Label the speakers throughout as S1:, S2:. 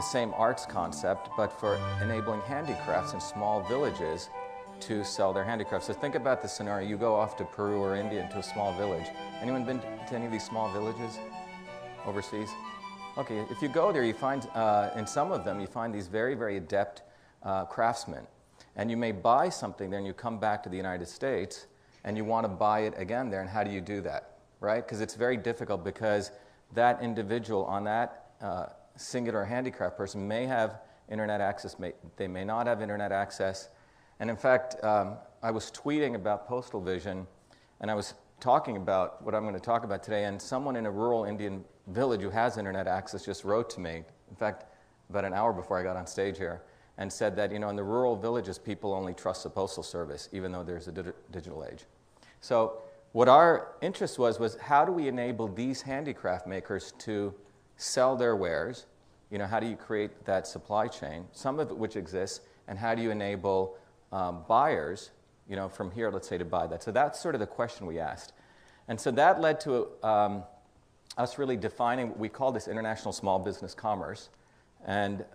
S1: same arts concept, but for enabling handicrafts in small villages to sell their handicrafts. So think about the scenario. You go off to Peru or India into a small village. Anyone been to any of these small villages overseas? Okay, if you go there, you find, in some of them, you find these very, very adept craftsmen. And you may buy something there and you come back to the United States and you want to buy it again there, and how do you do that, right? Because it's very difficult, because that individual on that singular handicraft person may have internet access, they may not have internet access. And in fact, I was tweeting about Postal Vision, and I was talking about what I'm going to talk about today, and someone in a rural Indian village who has internet access just wrote to me, in fact, about an hour before I got on stage here, and said that, you know, in the rural villages, people only trust the Postal Service, even though there's a digital age. So what our interest was how do we enable these handicraft makers to sell their wares? You know, how do you create that supply chain, some of it which exists, and how do you enable buyers, you know, from here, let's say, to buy that? So that's sort of the question we asked. And so that led to us really defining, we call this international small business commerce. And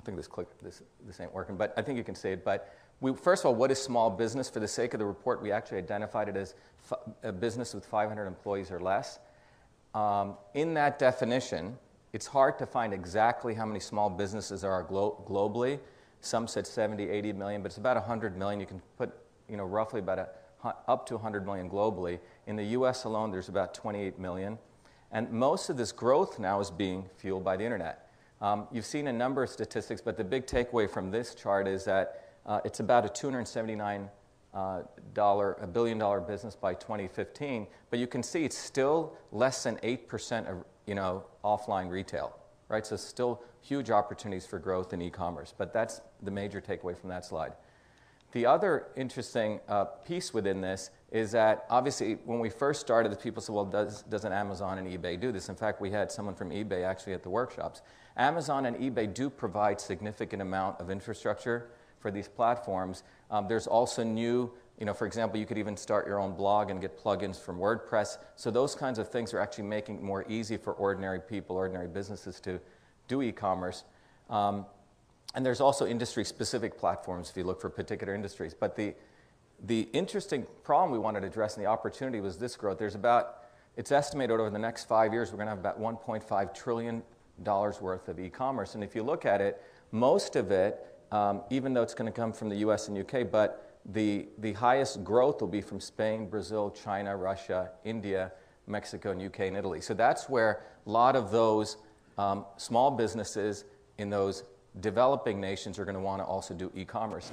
S1: I think this ain't working, but I think you can see it. But first of all, what is small business? For the sake of the report, we actually identified it as a business with 500 employees or less. In that definition, it's hard to find exactly how many small businesses there are globally. Some said 70, 80 million, but it's about 100 million. You can put, you know, roughly about up to 100 million globally. In the US alone, there's about 28 million. And most of this growth now is being fueled by the internet. You've seen a number of statistics, but the big takeaway from this chart is that it's about a $279 billion business by 2015, but you can see it's still less than 8% of, you know, offline retail, right? So still huge opportunities for growth in e-commerce, but that's the major takeaway from that slide. The other interesting piece within this is that, obviously, when we first started, the people said, well, doesn't Amazon and eBay do this? In fact, we had someone from eBay actually at the workshops. Amazon and eBay do provide significant amount of infrastructure for these platforms. There's also new, you know, for example, you could even start your own blog and get plugins from WordPress. So those kinds of things are actually making it more easy for ordinary people, ordinary businesses to do e-commerce. And there's also industry-specific platforms if you look for particular industries. But the interesting problem we wanted to address and the opportunity was this growth. There's about, it's estimated over the next 5 years, we're going to have about $1.5 trillion worth of e-commerce. And if you look at it, most of it, even though it's going to come from the US and UK, but the highest growth will be from Spain, Brazil, China, Russia, India, Mexico, and UK, and Italy. So that's where a lot of those small businesses in those developing nations are going to want to also do e-commerce.